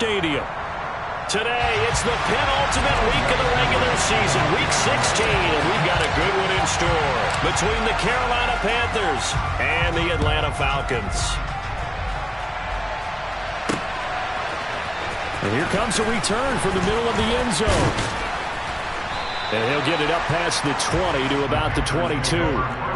stadium. Today, it's the penultimate week of the regular season, Week 16, and we've got a good one in store between the Carolina Panthers and the Atlanta Falcons. And here comes a return from the middle of the end zone. And he'll get it up past the 20 to about the 22.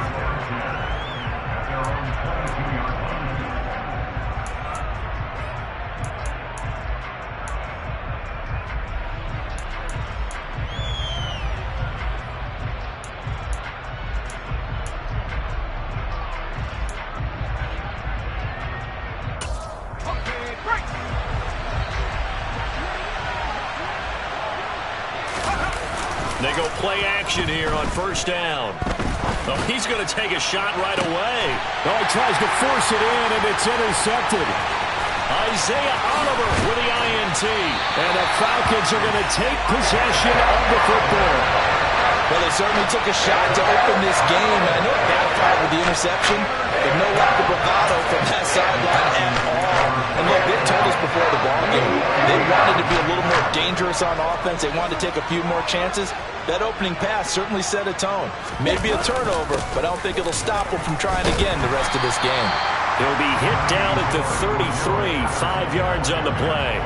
They go play action here on first down. Oh, he's going to take a shot right away. Oh, he tries to force it in, and it's intercepted. Isaiah Oliver with the INT. And the Falcons are going to take possession of the football. Well, they certainly took a shot to open this game. I know it backfired with the interception, but no lack of bravado from that sideline at all. And look, they told us before the ball game, they wanted to be a little more dangerous on offense. They wanted to take a few more chances. That opening pass certainly set a tone. Maybe a turnover, but I don't think it'll stop them from trying again the rest of this game. He'll be hit down at the 33, 5 yards on the play.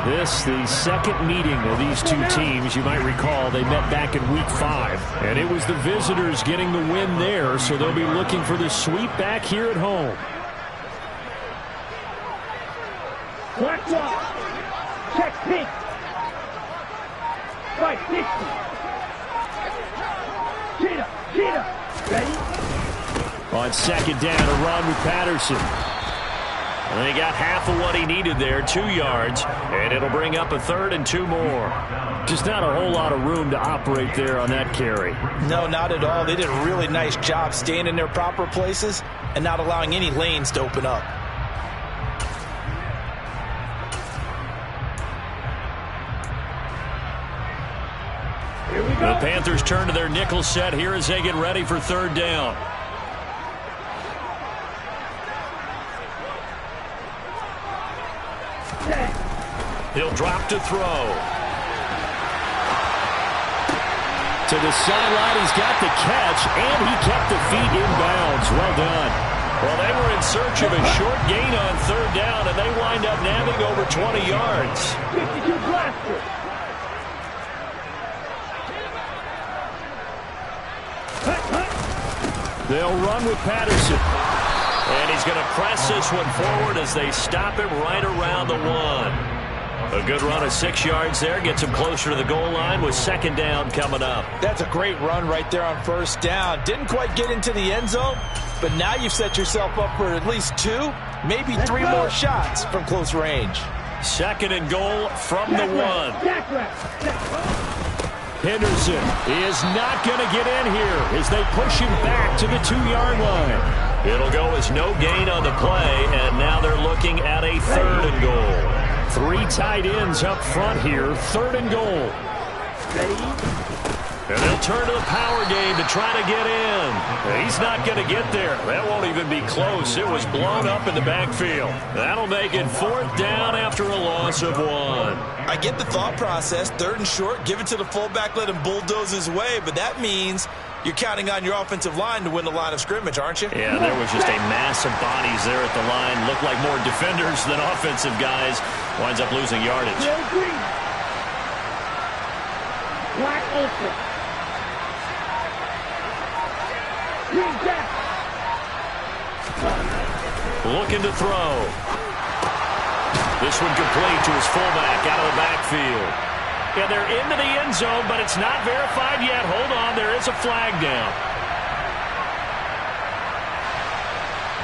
This, the second meeting of these two teams. You might recall they met back in Week 5, and it was the visitors getting the win there, so they'll be looking for the sweep back here at home. Black wall. Check pink. 550. Cheetah. Ready? On second down, a run with Patterson. And he got half of what he needed there, 2 yards, and it'll bring up a third and 2 more. Just not a whole lot of room to operate there on that carry. No, not at all. They did a really nice job staying in their proper places and not allowing any lanes to open up. The Panthers turn to their nickel set here as they get ready for third down. He'll drop to throw. To the sideline, he's got the catch, and he kept the feet in bounds. Well done. Well, they were in search of a short gain on third down, and they wind up nabbing over 20 yards. 52 blaster. They'll run with Patterson. And he's going to press this one forward as they stop him right around the 1. A good run of 6 yards there. Gets him closer to the goal line with second down coming up. That's a great run right there on first down. Didn't quite get into the end zone, but now you've set yourself up for at least 2, maybe 3 more shots from close range. Second and goal from the 1. Henderson is not going to get in here as they push him back to the 2-yard line. It'll go as no gain on the play, and now they're looking at a third and goal. 3 tight ends up front here, third and goal. And they'll turn to the power game to try to get in. He's not going to get there. That won't even be close. It was blown up in the backfield. That'll make it fourth down after a loss of 1. I get the thought process. Third and short, give it to the fullback, let him bulldoze his way, but that means you're counting on your offensive line to win the line of scrimmage, aren't you? Yeah, there was just a mass of bodies there at the line. Looked like more defenders than offensive guys. Winds up losing yardage. Black ultra. Green jack. Looking to throw. This one complete to his fullback out of the backfield. Yeah, they're into the end zone, but it's not verified yet. Hold on, there is a flag down.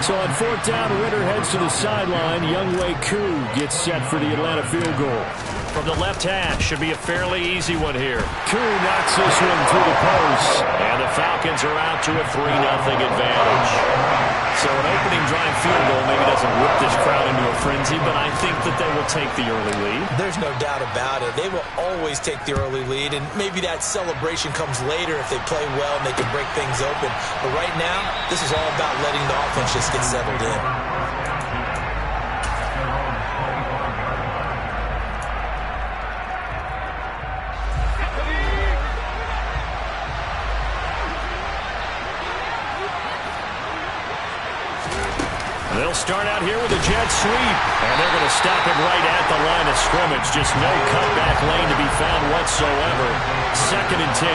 So on fourth down, Ritter heads to the sideline. Younghoe Koo gets set for the Atlanta field goal. From the left hash, should be a fairly easy one here. Koo knocks this one through the post. And the Falcons are out to a 3-0 advantage. So an opening drive field goal maybe doesn't whip this crowd into a frenzy, but I think that they will take the early lead. There's no doubt about it. They will always take the early lead, and maybe that celebration comes later if they play well and they can break things open. But right now, this is all about letting the offense just get settled in. start out here with a jet sweep. And they're going to stop him right at the line of scrimmage. Just no cutback lane to be found whatsoever. 2nd and 10.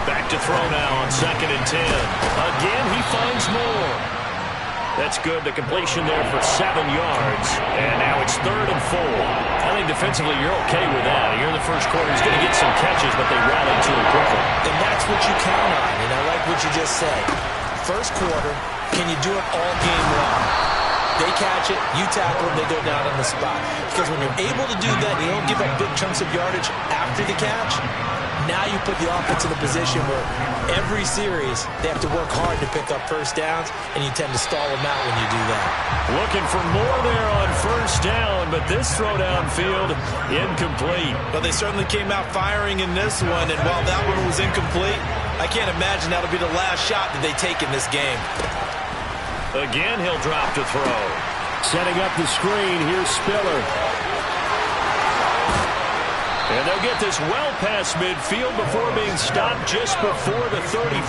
Back to throw now on 2nd and 10. Again, he finds more. That's good. The completion there for 7 yards. And now it's 3rd and 4. I think defensively you're okay with that. Here in the first quarter, he's going to get some catches, but they rallied to him quickly. And that's what you count on. And I like what you just said. First quarter, can you do it all game long? They catch it, you tackle them, they go down on the spot. Because when you're able to do that, you don't give up big chunks of yardage after the catch. Now you put the offense in a position where every series they have to work hard to pick up first downs, and you tend to stall them out when you do that. Looking for more there on first down, but this throw downfield incomplete. But they certainly came out firing in this one, and while that one was incomplete, I can't imagine that'll be the last shot that they take in this game. Again, he'll drop to throw. Setting up the screen, here's Spiller. And they'll get this well past midfield before being stopped just before the 35.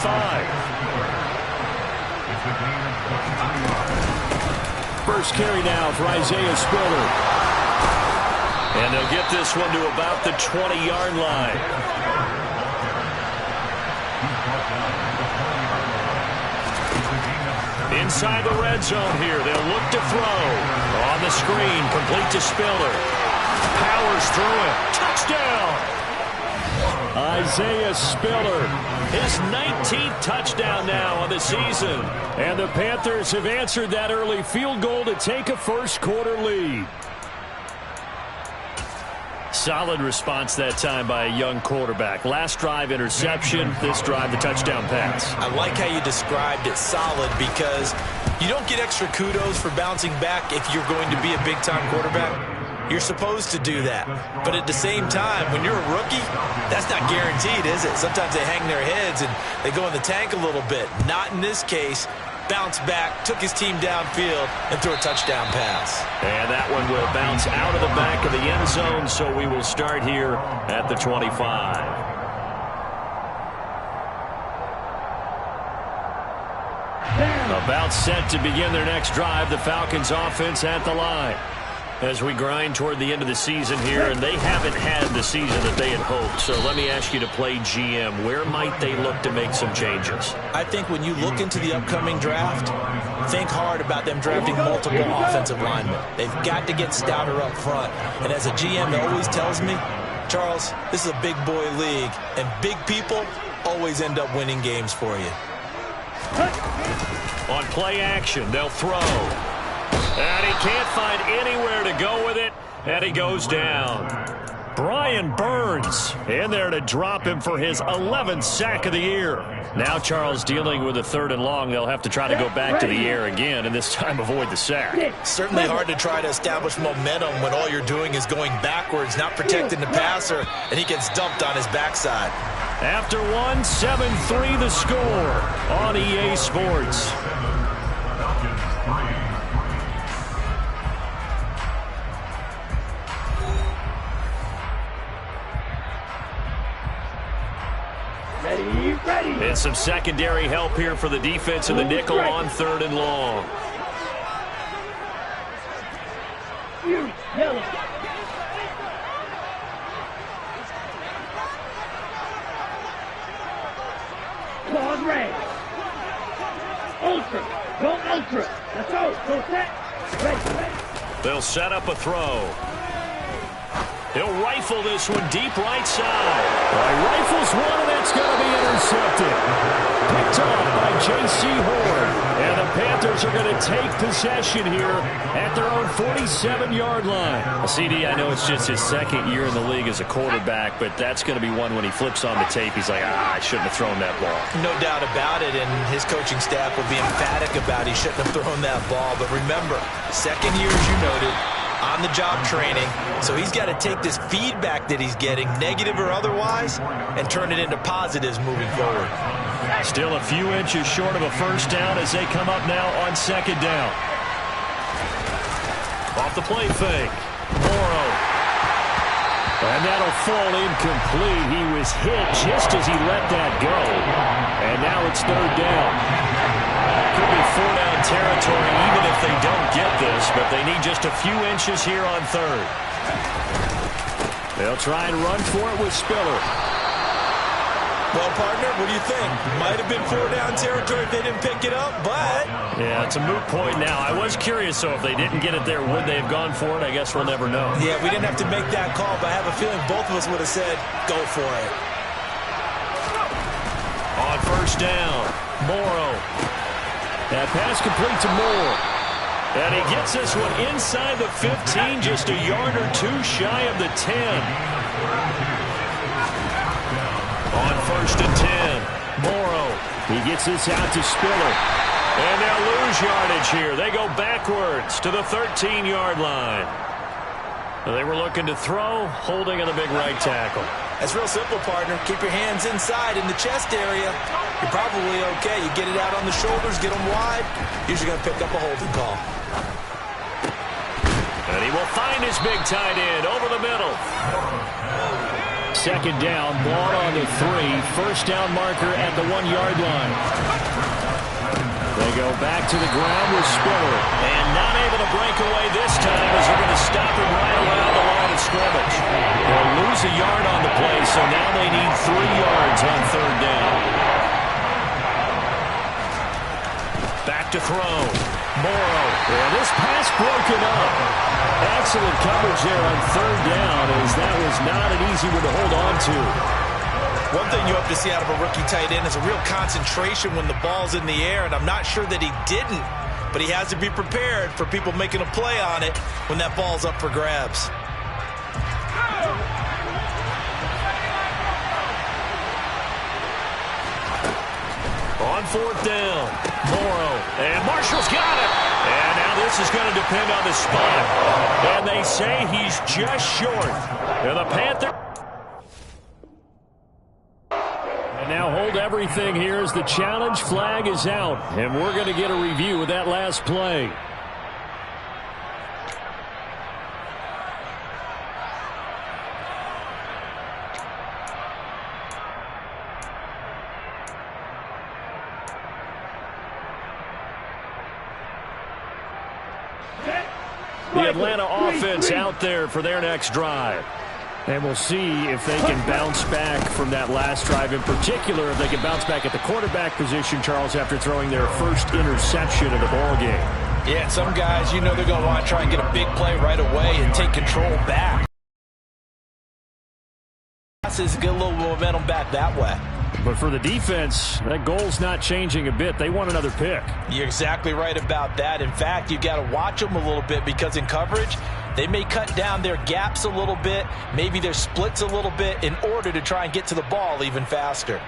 First carry now for Isaiah Spiller. And they'll get this one to about the 20-yard line. Inside the red zone here. They'll look to throw. On the screen, complete to Spiller. Powers through it. Touchdown! Isaiah Spiller, his 19th touchdown now on the season. And the Panthers have answered that early field goal to take a first quarter lead. Solid response that time by a young quarterback. Last drive, interception. This drive, the touchdown pass. I like how you described it, solid, because you don't get extra kudos for bouncing back if you're going to be a big-time quarterback. You're supposed to do that. But at the same time, when you're a rookie, that's not guaranteed, is it? Sometimes they hang their heads and they go in the tank a little bit. Not in this case. Bounced back, took his team downfield, and threw a touchdown pass. And that one will bounce out of the back of the end zone, so we will start here at the 25. About set to begin their next drive, the Falcons offense at the line. As we grind toward the end of the season here, and they haven't had the season that they had hoped. So let me ask you to play GM. Where might they look to make some changes? I think when you look into the upcoming draft, think hard about them drafting multiple offensive linemen. They've got to get stouter up front. And as a GM that always tells me, Charles, this is a big boy league, and big people always end up winning games for you. On play action, they'll throw. And he can't find anywhere to go with it, and he goes down. Brian Burns in there to drop him for his 11th sack of the year. Now Charles dealing with a 3rd and long. They'll have to try to go back to the air again, and this time avoid the sack. Certainly hard to try to establish momentum when all you're doing is going backwards, not protecting the passer, and he gets dumped on his backside. After one, 7-3 the score on EA Sports. Ready. And some secondary help here for the defense in the nickel on 3rd and long. Yellow. Claws red. Ultra. Go ultra. Let's go. Go set. Ready. They'll set up a throw. He'll rifle this one deep right side. He rifles one, and that's going to be intercepted. Picked off by J.C. Horn. And the Panthers are going to take possession here at their own 47-yard line. CD, I know it's just his 2nd year in the league as a quarterback, but that's going to be one when he flips on the tape. He's like, I shouldn't have thrown that ball. No doubt about it, and his coaching staff will be emphatic about he shouldn't have thrown that ball. But remember, 2nd year, as you noted, on-the-job training, so he's got to take this feedback that he's getting, negative or otherwise, and turn it into positives moving forward. Still a few inches short of a first down as they come up now on 2nd down. Off the play fake. Morrow. And that'll fall incomplete. He was hit just as he let that go. And now it's 3rd down. could be four-down territory even if they don't get this, but they need just a few inches here on third. They'll try and run for it with Spiller. Well, partner, what do you think? Might have been four-down territory if they didn't pick it up, but... Yeah, it's a moot point now. I was curious, so if they didn't get it there, would they have gone for it? I guess we'll never know. Yeah, we didn't have to make that call, but I have a feeling both of us would have said, go for it. On first down, Morrow. That pass complete to Moore. And he gets this one inside the 15, just a yard or two shy of the 10. On first and 10, Morrow. He gets this out to Spiller. And they'll lose yardage here. They go backwards to the 13-yard line. They were looking to throw, holding on the big right tackle. That's real simple, partner. Keep your hands inside in the chest area. You're probably okay. You get it out on the shoulders, get them wide. Usually going to pick up a holding call. And he will find his big tight end over the middle. Second down, ball on the 3. First down marker at the 1-yard line. They go back to the ground with Spiller. And not able to break away this time as they're going to stop him right around the line of scrimmage. They'll lose a yard on the play, so now they need 3 yards on third down. Back to throw. Morrow. And this pass broken up. Excellent coverage there on third down, as that was not an easy one to hold on to. One thing you hope to see out of a rookie tight end is a real concentration when the ball's in the air, and I'm not sure that he didn't, but he has to be prepared for people making a play on it when that ball's up for grabs. On fourth down, Morrow, and Marshall's got it. And now this is going to depend on the spot. And they say he's just short. And the Panthers. And now hold everything here as the challenge flag is out. And we're going to get a review of that last play. The Atlanta offense out there for their next drive. And we'll see if they can bounce back from that last drive. In particular, if they can bounce back at the quarterback position, Charles, after throwing their first interception of the ball game. Yeah, some guys, you know they're going to want to try and get a big play right away and take control back. Get a little momentum back that way. But for the defense, that goal's not changing a bit. They want another pick. You're exactly right about that. In fact, you got to watch them a little bit because in coverage, they may cut down their gaps a little bit, maybe their splits a little bit in order to try and get to the ball even faster.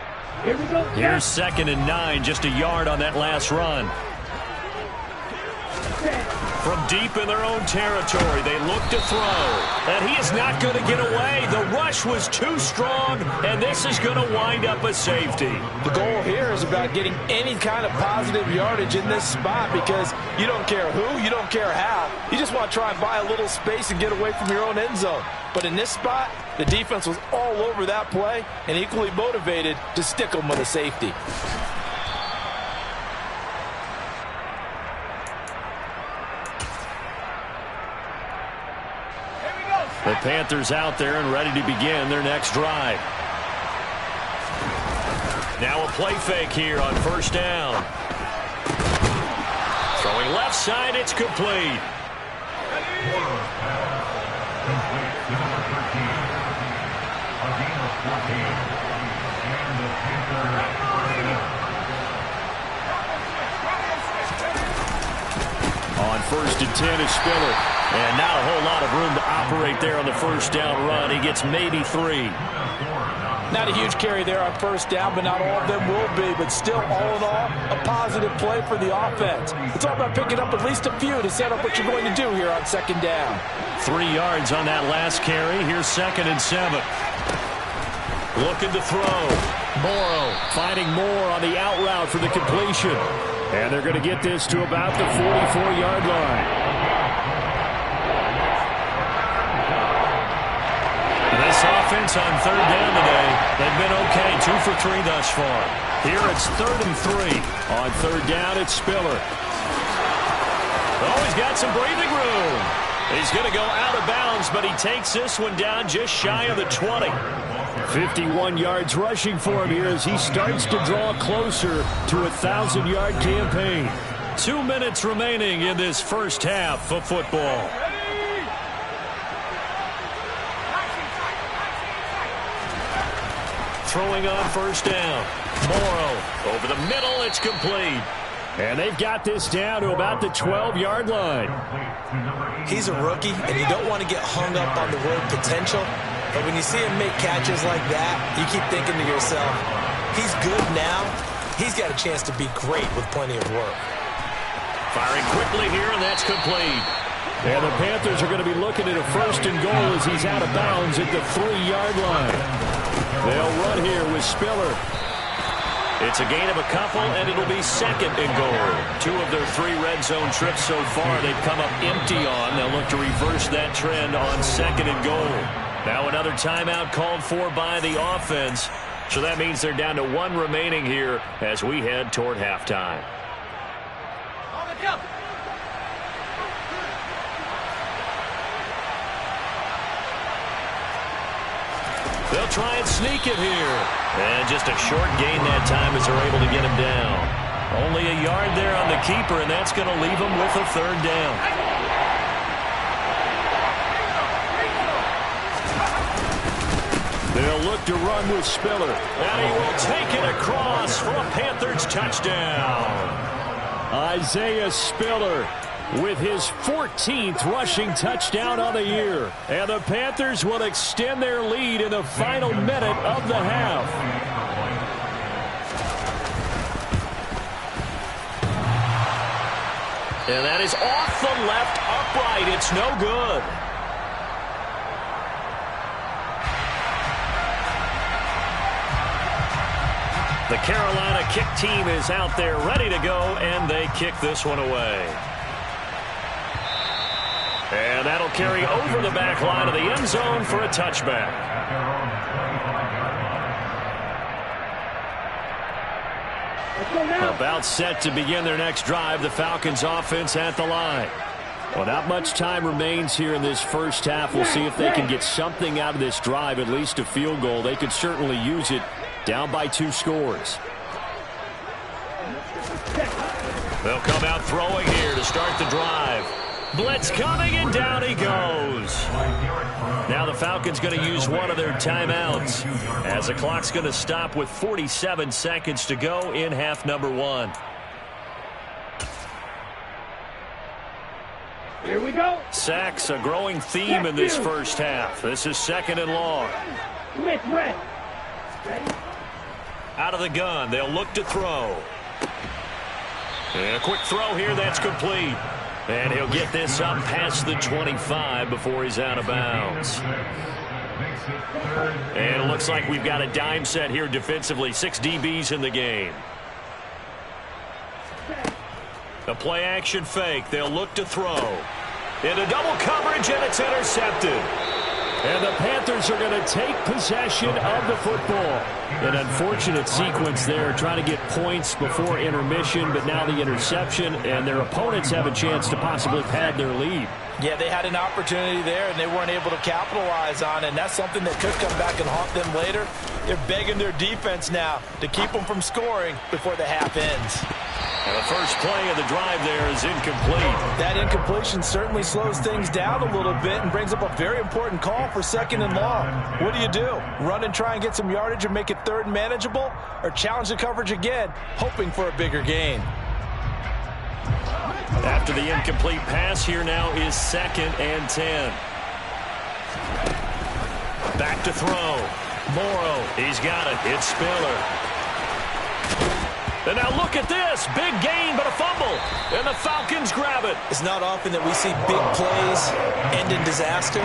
Here we go. Here's 2nd and 9, just a yard on that last run. From deep in their own territory, they look to throw. And he is not going to get away. The rush was too strong, and this is going to wind up a safety. The goal here is about getting any kind of positive yardage in this spot because you don't care who, you don't care how. You just want to try and buy a little space and get away from your own end zone. But in this spot, the defense was all over that play and equally motivated to stick them with a safety. The Panthers out there and ready to begin their next drive. Now a play fake here on first down. Throwing left side, it's complete. On first and 10 is Spiller. And not a whole lot of room to operate there on the first down run. He gets maybe 3. Not a huge carry there on first down, but not all of them will be. But still, all in all, a positive play for the offense. It's all about picking up at least a few to set up what you're going to do here on 2nd down. 3 yards on that last carry. Here's 2nd and 7. Looking to throw. Morrow finding Moore on the out route for the completion. And they're going to get this to about the 44-yard line. This offense points on third down today. They've been okay, 2 for 3 thus far. Here it's 3rd and 3. On third down, it's Spiller. Oh, he's got some breathing room. He's going to go out of bounds, but he takes this one down just shy of the 20. 51 yards rushing for him here as he starts to draw closer to a 1,000-yard campaign. 2 minutes remaining in this first half of football. Throwing on first down. Morrow over the middle. It's complete. And they've got this down to about the 12-yard line. He's a rookie, and you don't want to get hung up on the word potential. But when you see him make catches like that, you keep thinking to yourself, he's good now. He's got a chance to be great with plenty of work. Firing quickly here, and that's complete. And the Panthers are going to be looking at a 1st and goal as he's out of bounds at the 3-yard line. They'll run here with Spiller. It's a gain of a couple, and it'll be 2nd and goal. 2 of their 3 red zone trips so far they've come up empty on. They'll look to reverse that trend on 2nd and goal. Now another timeout called for by the offense. So that means they're down to 1 remaining here as we head toward halftime. They'll try and sneak it here. And just a short gain that time as they're able to get him down. Only a yard there on the keeper, and that's going to leave him with a 3rd down. They'll look to run with Spiller. And he will take it across for a Panthers touchdown. Isaiah Spiller with his 14th rushing touchdown of the year. And the Panthers will extend their lead in the final minute of the half. And that is off the left upright. It's no good. The Carolina kick team is out there ready to go, and they kick this one away. And that'll carry over the back line of the end zone for a touchback. About set to begin their next drive, the Falcons offense at the line. Well, not much time remains here in this first half. We'll see if they can get something out of this drive, at least a field goal. They could certainly use it. Down by 2 scores. They'll come out throwing here to start the drive. Blitz coming, and down he goes. Now the Falcons going to use one of their timeouts as the clock's going to stop with 47 seconds to go in half number 1. Here we go. Sacks, a growing theme in this first half. This is 2nd and long. Out of the gun, they'll look to throw. And a quick throw here, that's complete. And he'll get this up past the 25 before he's out of bounds. And it looks like we've got a dime set here defensively. 6 DBs in the game. A play action fake. They'll look to throw. Into double coverage, and it's intercepted. And the Panthers are going to take possession of the football. An unfortunate sequence there, trying to get points before intermission, but now the interception, and their opponents have a chance to possibly pad their lead. Yeah, they had an opportunity there, and they weren't able to capitalize on it, and that's something that could come back and haunt them later. They're begging their defense now to keep them from scoring before the half ends. And the first play of the drive there is incomplete. That incompletion certainly slows things down a little bit and brings up a very important call for 2nd and long. What do? Run and try and get some yardage and make it 3rd and manageable, or challenge the coverage again, hoping for a bigger gain? After the incomplete pass, here now is 2nd and 10. Back to throw. Morrow, he's got it. It's Spiller. And now look at this. Big gain, but a fumble. And the Falcons grab it. It's not often that we see big plays end in disaster.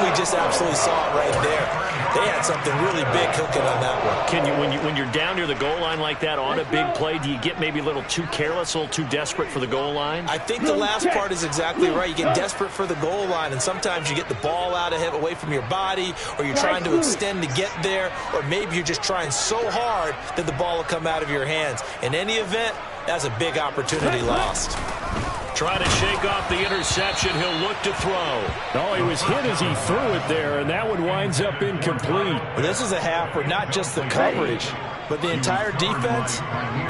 we just absolutely saw it right there. They had something really big cooking on that one. Can you, when you're down near the goal line like that on a big play, do you get maybe a little too careless, a little too desperate for the goal line? I think the last part is exactly right. You get desperate for the goal line, and sometimes you get the ball out of it, away from your body, or you're trying to extend to get there, or maybe you're just trying so hard that the ball will come out of your hands. In any event, that's a big opportunity lost. Trying to shake off the interception. He'll look to throw. Oh, he was hit as he threw it there, and that one winds up incomplete. Well, this is a half where not just the coverage, but the entire defense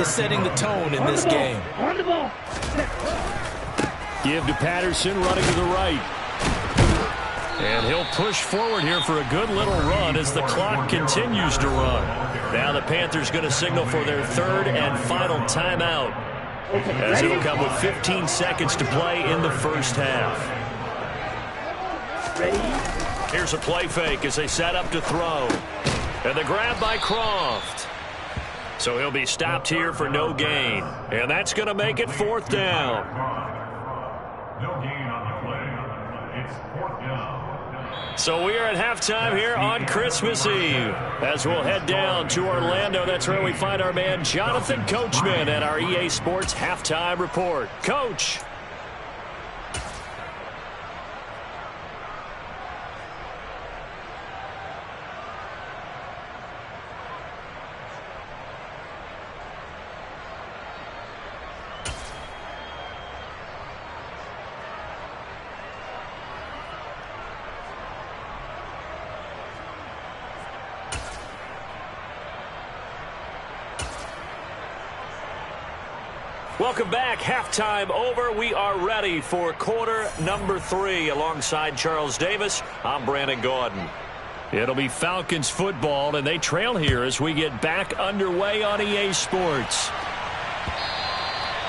is setting the tone in this game. Give to Patterson, running to the right. And he'll push forward here for a good little run as the clock continues to run. Now the Panthers going to signal for their third and final timeout, as it'll come with 15 seconds to play in the first half. Here's a play fake as they set up to throw. And the grab by Croft. So he'll be stopped here for no gain. And that's going to make it fourth down. No gain on the play. It's fourth down. So we are at halftime here on Christmas Eve. As we'll head down to Orlando, that's where we find our man Jonathan Coachman at our EA Sports Halftime Report. Coach. Welcome back. Halftime over. We are ready for quarter number 3. Alongside Charles Davis, I'm Brandon Gaudin. It'll be Falcons football, and they trail here as we get back underway on EA Sports.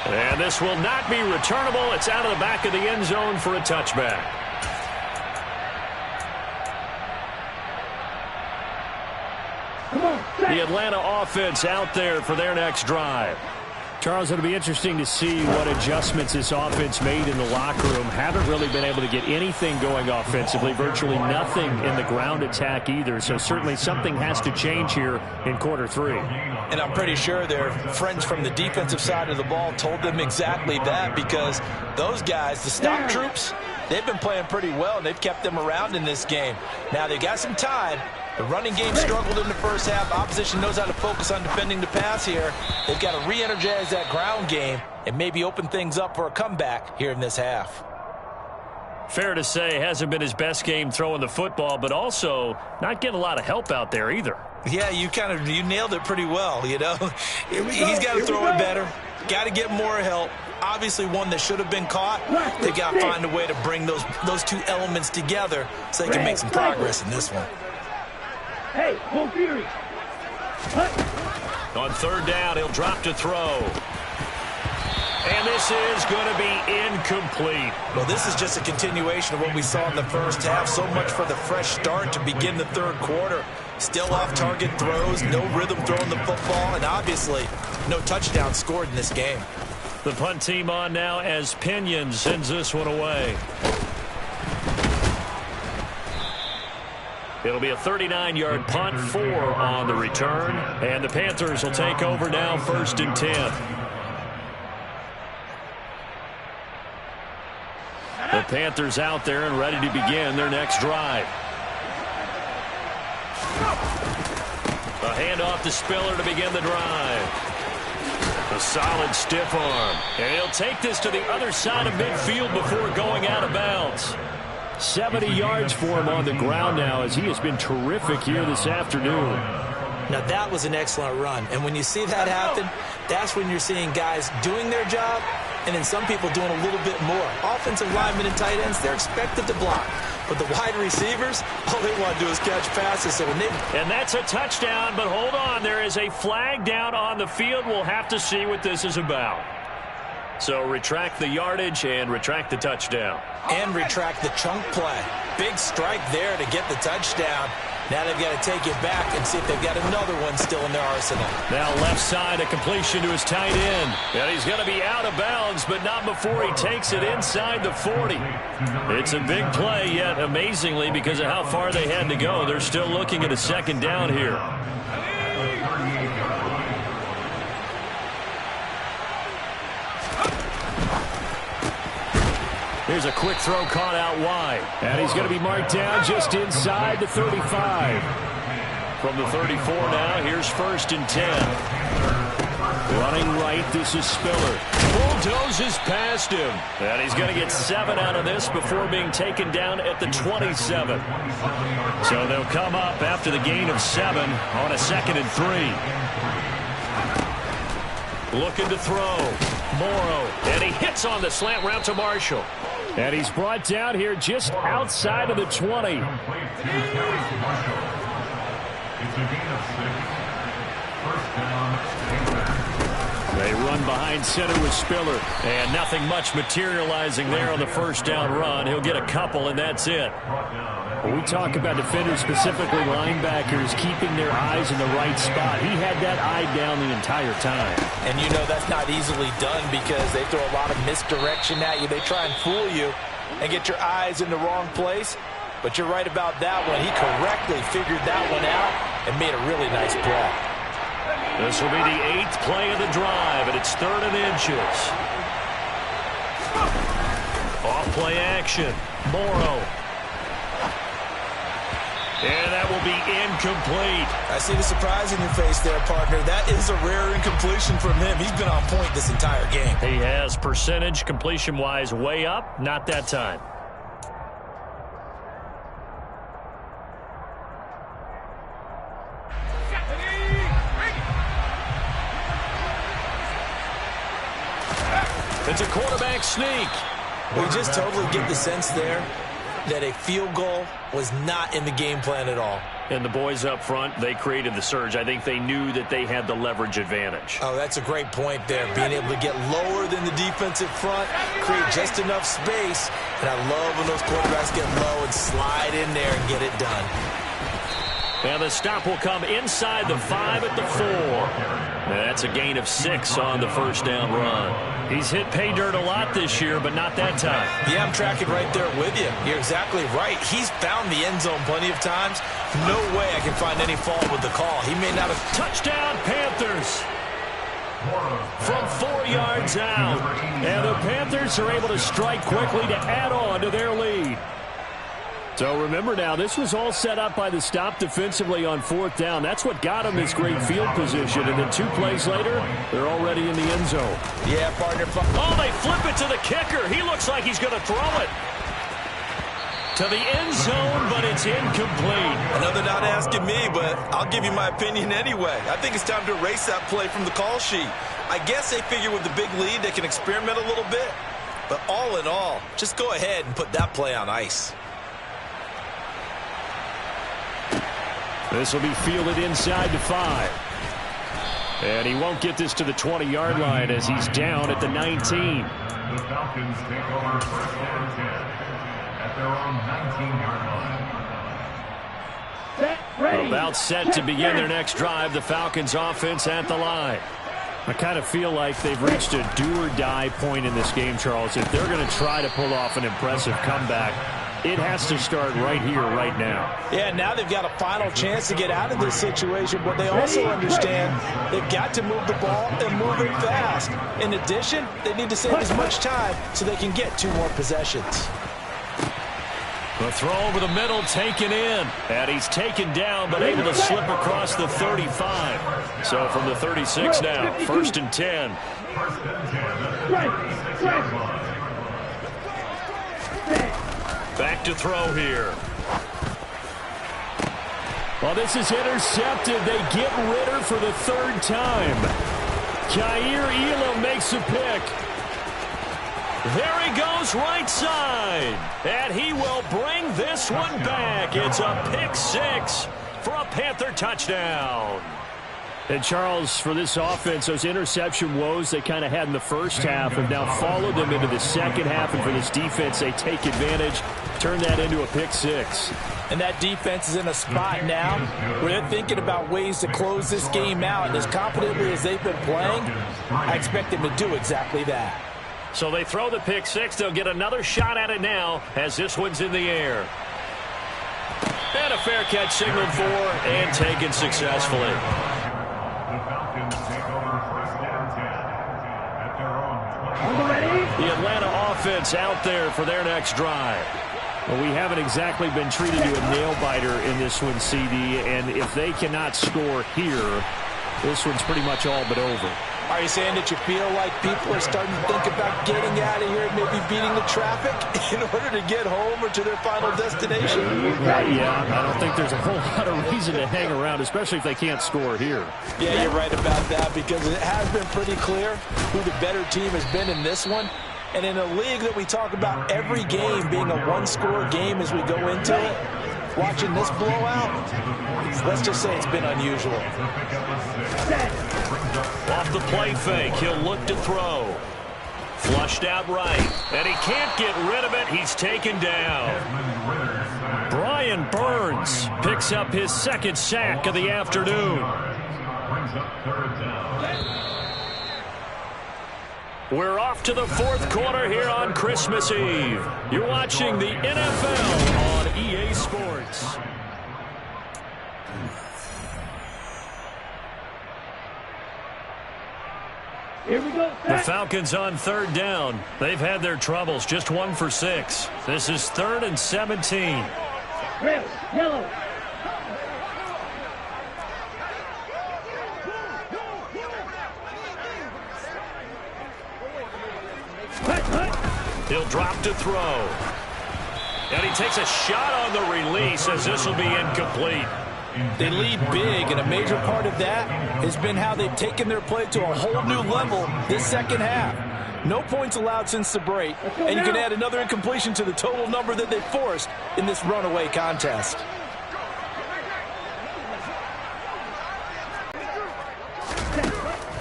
And this will not be returnable. It's out of the back of the end zone for a touchback. The Atlanta offense out there for their next drive. Charles, it'll be interesting to see what adjustments this offense made in the locker room. Haven't really been able to get anything going offensively, virtually nothing in the ground attack either. So certainly something has to change here in quarter 3. And I'm pretty sure their friends from the defensive side of the ball told them exactly that, because those guys, the stock troops, they've been playing pretty well, and they've kept them around in this game. Now they got some time. The running game struggled in the first half. Opposition knows how to focus on defending the pass here. They've got to re-energize that ground game and maybe open things up for a comeback here in this half. Fair to say, hasn't been his best game throwing the football, but also not getting a lot of help out there either. Yeah, you nailed it pretty well, you know. He's got to throw it better. Got to get more help. Obviously one that should have been caught. They got to find a way to bring those two elements together so they can make some progress in this one. Hey, full fury. On third down, he'll drop to throw. And this is going to be incomplete. Well, this is just a continuation of what we saw in the first half. So much for the fresh start to begin the third quarter. Still off-target throws, no rhythm throwing the football, and obviously no touchdown scored in this game. The punt team on now as Pinion sends this one away. It'll be a 39-yard punt, 4 on the return. And the Panthers will take over now, 1st and 10. The Panthers out there and ready to begin their next drive. A handoff to Spiller to begin the drive. A solid stiff arm. And he'll take this to the other side of midfield before going out of bounds. 70 yards for him on the ground now, as he has been terrific here this afternoon. Now that was an excellent run, and when you see that happen, that's when you're seeing guys doing their job and then some people doing a little bit more. Offensive linemen and tight ends, they're expected to block, but the wide receivers, all they want to do is catch passes. So when and that's a touchdown, but hold on, there is a flag down on the field. We'll have to see what this is about. So retract the yardage and retract the touchdown. And retract the chunk play. Big strike there to get the touchdown. Now they've got to take it back and see if they've got another one still in their arsenal. Now left side, a completion to his tight end. And he's going to be out of bounds, but not before he takes it inside the 40. It's a big play, yet amazingly, because of how far they had to go, they're still looking at a second down here. Here's a quick throw caught out wide. And he's going to be marked down just inside the 35. From the 34 now, here's 1st and 10. Running right, this is Spiller. Bulldozes past him. And he's going to get 7 out of this before being taken down at the 27. So they'll come up after the gain of 7 on a 2nd and 3. Looking to throw. Morrow. And he hits on the slant route to Marshall. And he's brought down here just outside of the 20. It's a gain of 6. First down. They run behind center with Spiller. And nothing much materializing there on the first down run. He'll get a couple, and that's it. When we talk about defenders, specifically linebackers, keeping their eyes in the right spot, he had that eye down the entire time. And you know that's not easily done because they throw a lot of misdirection at you. They try and fool you and get your eyes in the wrong place. But you're right about that one. He correctly figured that one out and made a really nice play. This will be the 8th play of the drive, and it's 3rd and inches. Off play action. Morrow. And that will be incomplete. I see the surprise in your face there, partner. That is a rare incompletion from him. He's been on point this entire game. He has percentage completion-wise way up. Not that time. It's a quarterback sneak. We just totally get the sense there that a field goal was not in the game plan at all. And the boys up front, they created the surge. I think they knew that they had the leverage advantage. Oh, that's a great point there. Being able to get lower than the defensive front, create just enough space. And I love when those quarterbacks get low and slide in there and get it done. And the stop will come inside the 5 at the 4. And that's a gain of 6 on the first down run. He's hit pay dirt a lot this year, but not that time. Yeah, I'm tracking right there with you. You're exactly right. He's found the end zone plenty of times. No way I can find any fault with the call. He may not have... Touchdown, Panthers! From 4 yards out. And the Panthers are able to strike quickly to add on to their lead. So remember now, this was all set up by the stop defensively on 4th down. That's what got them this great field position. And then 2 plays later, they're already in the end zone. Yeah, partner. Oh, they flip it to the kicker. He looks like he's going to throw it to the end zone, but it's incomplete. I know they're not asking me, but I'll give you my opinion anyway. I think it's time to erase that play from the call sheet. I guess they figure with the big lead, they can experiment a little bit. But all in all, just go ahead and put that play on ice. This will be fielded inside the 5. And he won't get this to the 20-yard line as he's down at the 19. The Falcons take over 1st and 10 at their own 19-yard line. About set to begin their next drive, the Falcons offense at the line. I kind of feel like they've reached a do-or-die point in this game, Charles. If they're going to try to pull off an impressive comeback, it has to start right here, right now. Yeah, now they've got a final chance to get out of this situation, but they also understand they've got to move the ball and move it fast. In addition, they need to save as much time so they can get 2 more possessions. The throw over the middle taken in. And he's taken down, but able to slip across the 35. So from the 36 now, 1st and 10. Back to throw here. Well, this is intercepted. They get Ritter for the 3rd time. Kaiir Elam makes a pick. There he goes right side. And he will bring this one back. It's a pick 6 for a Panther touchdown. And, Charles, for this offense, those interception woes they kind of had in the first half have now followed them into the second half. And for this defense, they take advantage Turn that into a pick six. And that defense is in a spot now where they're thinking about ways to close this game out. And as confidently as they've been playing, I expect them to do exactly that. So they throw the pick six. They'll get another shot at it now as this one's in the air. And a fair catch signaled for and taken successfully. The Falcons take over first down 10 at their own 20. The Atlanta offense out there for their next drive. Well, we haven't exactly been treated to a nail-biter in this one, CD, and if they cannot score here, this one's pretty much all but over. Are you saying that you feel like people are starting to think about getting out of here and maybe beating the traffic in order to get home or to their final destination? Yeah, I don't think there's a whole lot of reason to hang around, especially if they can't score here. Yeah, you're right about that because it has been pretty clear who the better team has been in this one. And in a league that we talk about every game being a one-score game as we go into it, watching this blowout, let's just say it's been unusual. Off the play fake, he'll look to throw. Flushed out right, and he can't get rid of it. He's taken down. Brian Burns picks up his second sack of the afternoon. We're off to the fourth quarter here on Christmas Eve. You're watching the NFL on EA Sports. Here we go. The Falcons on third down. They've had their troubles, just 1 for 6. This is 3rd and 17. Red, yellow. He'll drop to throw. And he takes a shot on the release as this will be incomplete. They lead big, and a major part of that has been how they've taken their play to a whole new level this second half. No points allowed since the break, and you can add another incompletion to the total number that they forced in this runaway contest.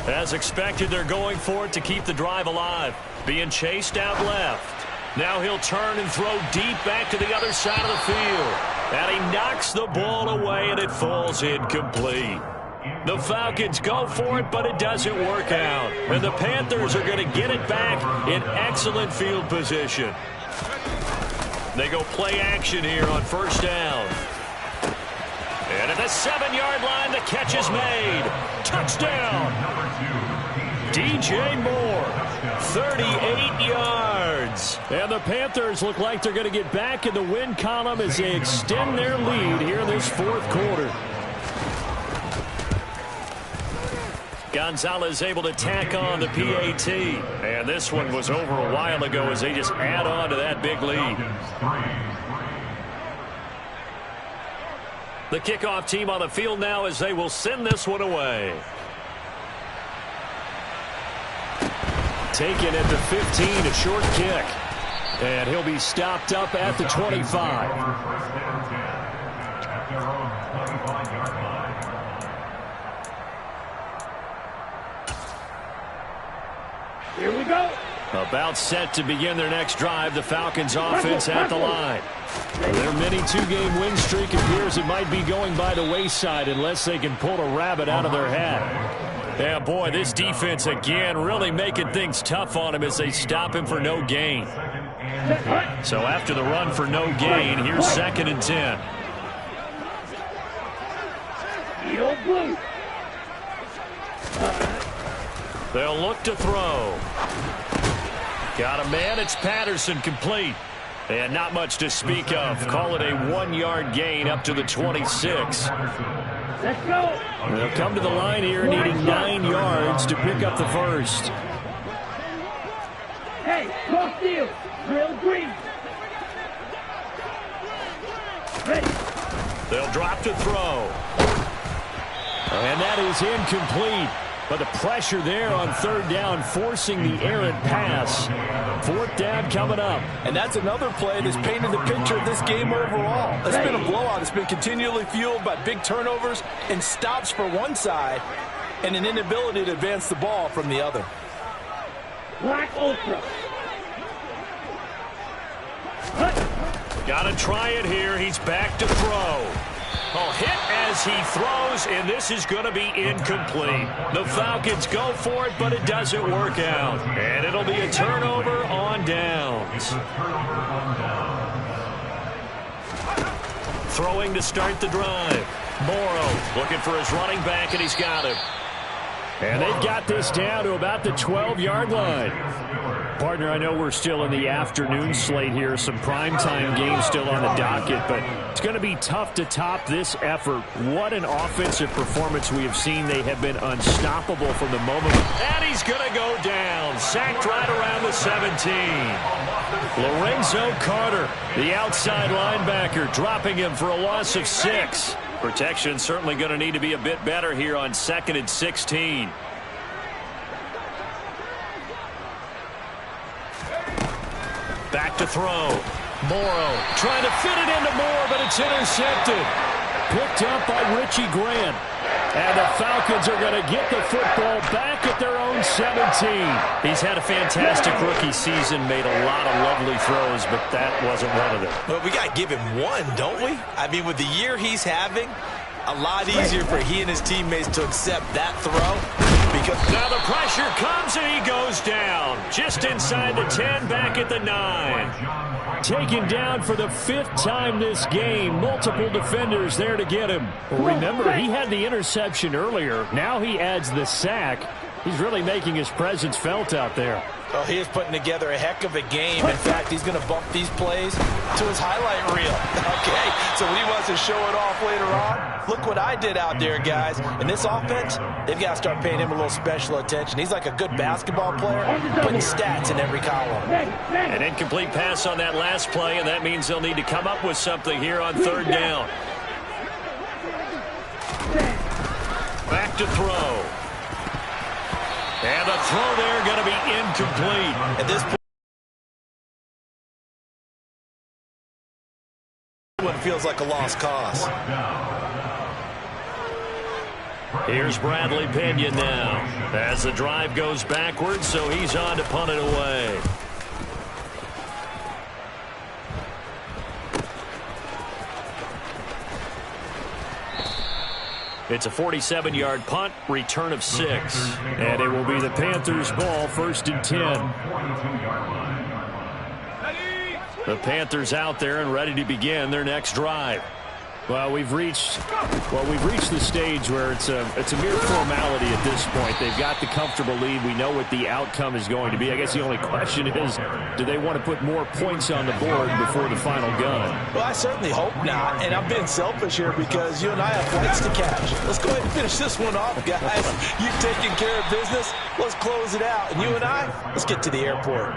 As expected, they're going for it to keep the drive alive. Being chased out left. Now he'll turn and throw deep back to the other side of the field. And he knocks the ball away, and it falls incomplete. The Falcons go for it, but it doesn't work out. And the Panthers are going to get it back in excellent field position. They go play action here on first down. And at the 7-yard line, the catch is made. Touchdown. DJ Moore, 38 yards. And the Panthers look like they're going to get back in the win column as they extend their lead here in this fourth quarter. Gonzalez able to tack on the PAT. And this one was over a while ago as they just add on to that big lead. The kickoff team on the field now as they will send this one away. Taken at the 15, a short kick. And he'll be stopped up at the 25. Here we go. About set to begin their next drive, the Falcons offense at the line. Their mini two-game win streak appears it might be going by the wayside unless they can pull a rabbit out of their hat. Yeah, boy, this defense again really making things tough on him as they stop him for no gain. So after the run for no gain, here's 2nd and 10. Blue. They'll look to throw. Got a man, it's Patterson, complete. And not much to speak of. Call it a 1-yard gain up to the 26. Let's go. They'll come to the line here needing 9 yards to pick up the first. Hey, cross field. Drill green. Ready. They'll drop to throw. And that is incomplete. But the pressure there on 3rd down, forcing the errant pass. 4th down coming up. And that's another play that's painted the picture of this game overall. It's been a blowout. It's been continually fueled by big turnovers and stops for one side and an inability to advance the ball from the other. Black Ultra. Got to try it here. He's back to throw. Oh, hit as he throws, and this is going to be incomplete. The Falcons go for it, but it doesn't work out. And it'll be a turnover on downs. Throwing to start the drive. Morrow looking for his running back, and he's got him. And they've got this down to about the 12-yard line. Partner, I know we're still in the afternoon slate here. Some primetime games still on the docket, but it's going to be tough to top this effort. What an offensive performance we have seen. They have been unstoppable from the moment. And he's going to go down. Sacked right around the 17. Lorenzo Carter, the outside linebacker, dropping him for a loss of 6. Protection certainly going to need to be a bit better here on 2nd and 16. Back to throw. Morrow trying to fit it into Moore, but it's intercepted. Picked up by Richie Grant. And the Falcons are going to get the football back at their own 17. He's had a fantastic rookie season, made a lot of lovely throws, but that wasn't one of them. Well, we got to give him one, don't we? I mean, with the year he's having, a lot easier for he and his teammates to accept that throw. Because now the pressure comes and he goes down. Just inside the 10, back at the 9. Taken down for the 5th time this game. Multiple defenders there to get him. Remember, he had the interception earlier. Now he adds the sack. He's really making his presence felt out there. Oh, he is putting together a heck of a game. In fact, he's going to bump these plays to his highlight reel. Okay, so when he wants to show it off later on, look what I did out there, guys. In this offense, they've got to start paying him a little special attention. He's like a good basketball player, putting stats in every column. An incomplete pass on that last play, and that means they'll need to come up with something here on 3rd down. Back to throw. And the throw there going to be incomplete. At this point, one feels like a lost cause. Here's Bradley Pinion now as the drive goes backwards, so he's on to punt it away. It's a 47-yard punt, return of 6. And it will be the Panthers' ball, 1st and 10. The Panthers out there and ready to begin their next drive. Well, we've reached the stage where it's a mere formality at this point. They've got the comfortable lead. We know what the outcome is going to be. I guess the only question is, do they want to put more points on the board before the final gun? Well, I certainly hope not. And I'm being selfish here because you and I have flights to catch. Let's go ahead and finish this one off, guys. You've taken care of business. Let's close it out. And you and I, let's get to the airport.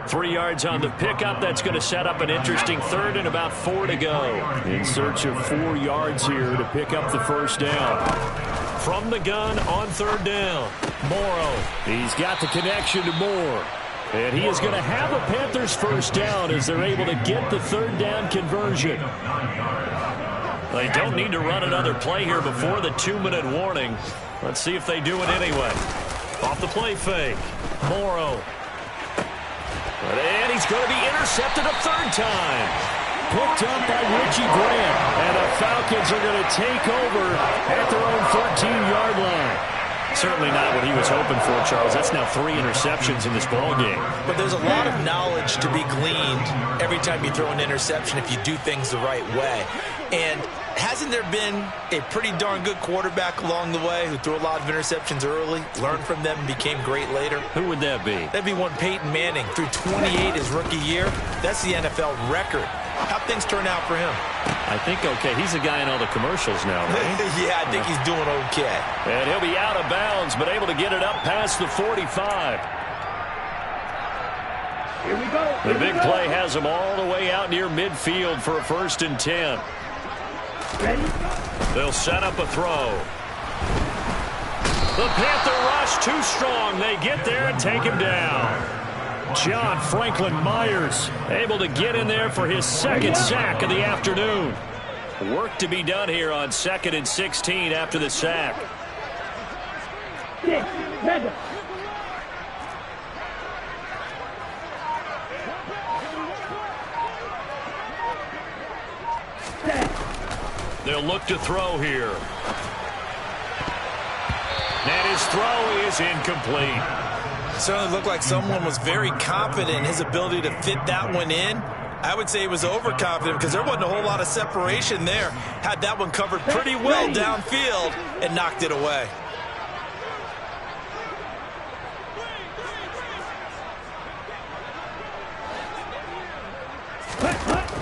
3 yards on the pickup. That's going to set up an interesting 3rd and about 4 to go. In search of 4 yards here to pick up the 1st down. From the gun on 3rd down. Morrow. He's got the connection to Moore. And he is going to have a Panthers 1st down as they're able to get the 3rd down conversion. They don't need to run another play here before the 2-minute warning. Let's see if they do it anyway. Off the play fake. Morrow. And he's going to be intercepted a 3rd time. Picked up by Richie Grant. And the Falcons are going to take over at their own 13-yard line. Certainly not what he was hoping for, Charles. That's now 3 interceptions in this ballgame. But there's a lot of knowledge to be gleaned every time you throw an interception if you do things the right way. And hasn't there been a pretty darn good quarterback along the way who threw a lot of interceptions early, learned from them, and became great later? Who would that be? That'd be one Peyton Manning. Threw 28 his rookie year. That's the NFL record. How'd things turn out for him? I think okay. He's the guy in all the commercials now, right? Yeah, I think he's doing okay. And he'll be out of bounds, but able to get it up past the 45. Here we go. The big play has him all the way out near midfield for a 1st and 10. Ready? They'll set up a throw. The Panther rush too strong. They get there and take him down. John Franklin Myers able to get in there for his 2nd sack of the afternoon. Work to be done here on 2nd and 16 after the sack. 6, 7. They'll look to throw here. And his throw is incomplete. It certainly looked like someone was very confident in his ability to fit that one in. I would say he was overconfident because there wasn't a whole lot of separation there. Had that one covered pretty well downfield and knocked it away.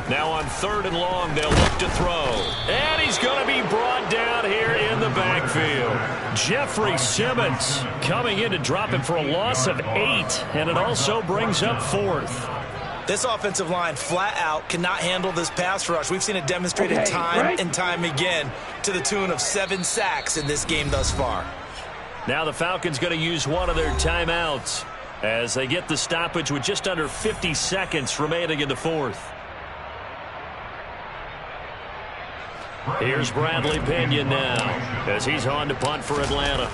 Now on 3rd and long, they'll look to throw. And he's going to be brought down here in the backfield. Jeffrey Simmons coming in to drop him for a loss of 8. And it also brings up 4th. This offensive line flat out cannot handle this pass rush. We've seen it demonstrated time and time again to the tune of 7 sacks in this game thus far. Now the Falcons going to use one of their timeouts as they get the stoppage with just under 50 seconds remaining in the 4th. Here's Bradley Pinion now as he's on to punt for Atlanta.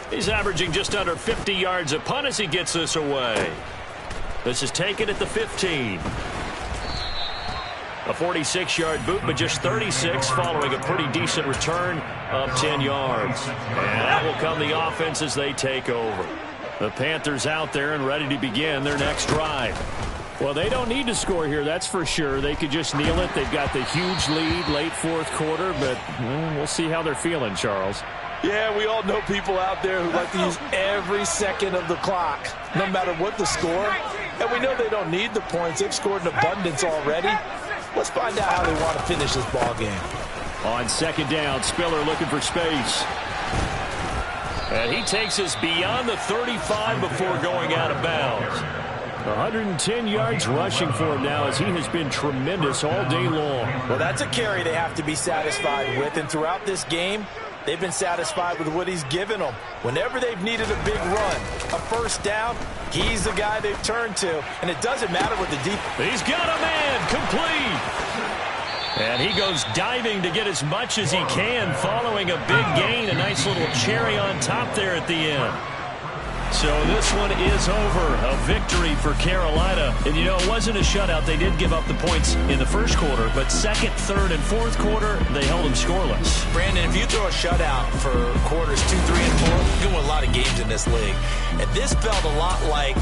He's averaging just under 50 yards a punt as he gets this away. This is taken at the 15. A 46-yard boot, but just 36 following a pretty decent return of 10 yards. And that will come the offense as they take over. The Panthers out there and ready to begin their next drive. Well, they don't need to score here, that's for sure. They could just kneel it. They've got the huge lead late 4th quarter, but we'll see how they're feeling, Charles. Yeah, we all know people out there who like to use every second of the clock, no matter what the score. And we know they don't need the points. They've scored in abundance already. Let's find out how they want to finish this ball game. On 2nd down, Spiller looking for space. And he takes us beyond the 35 before going out of bounds. 110 yards rushing for him now as he has been tremendous all day long. Well, that's a carry they have to be satisfied with. And throughout this game, they've been satisfied with what he's given them. Whenever they've needed a big run, a first down, he's the guy they've turned to. And it doesn't matter what the deep. He's got a man complete. And he goes diving to get as much as he can following a big gain. A nice little cherry on top there at the end. So this one is over. A victory for Carolina. And, you know, it wasn't a shutout. They did give up the points in the 1st quarter. But 2nd, 3rd, and 4th quarter, they held them scoreless. Brandon, if you throw a shutout for quarters 2, 3, and 4, you're going to win a lot of games in this league. And this felt a lot like...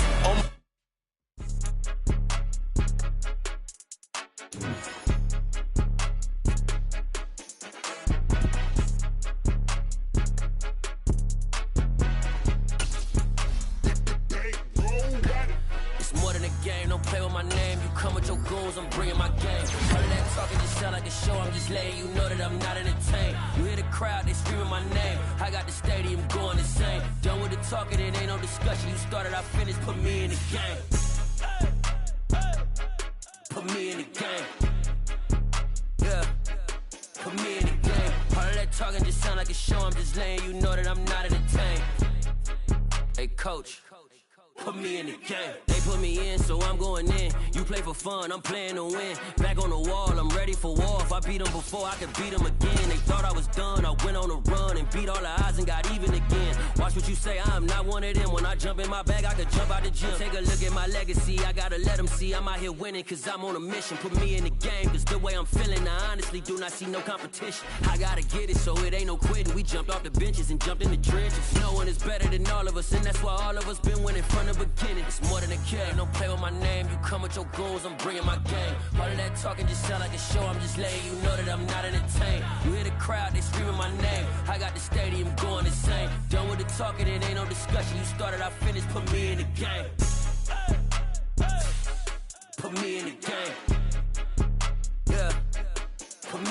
I'm just letting you know that I'm not entertained. You hear the crowd, they screaming my name. I got the stadium going insane. Done with the talking, it ain't no discussion. You started, I finished, put me in the game. Put me in the game. Yeah, put me in the game. All of that talking just sound like a show. I'm just letting you know that I'm not entertained. Hey, coach. Put me in the game. They put me in, so I'm going in. You play for fun, I'm playing to win. Back on the wall, I'm ready for war. If I beat them before, I could beat them again. They thought I was done, I went on a run and beat all the odds and got even again. Watch what you say, I'm not one of them. When I jump in my bag, I could jump out the gym. Take a look at my legacy, I gotta let them see I'm out here winning, cause I'm on a mission. Put me in the game, cause the way I'm feeling, I honestly do not see no competition. I gotta get it, so it ain't no quitting. We jumped off the benches and jumped in the trenches. No one is better than all of us, and that's why all of us been winning from the beginning. It's more than a game, don't play with my name. You come with your goons, I'm bringing my game. All of that talking just sound like a show. I'm just letting you know that I'm not entertained. You hear the crowd, they screaming my name. I got the stadium going insane. Done with the talking, it ain't no discussion. You started, I finished, put me in the game. Put me in the game.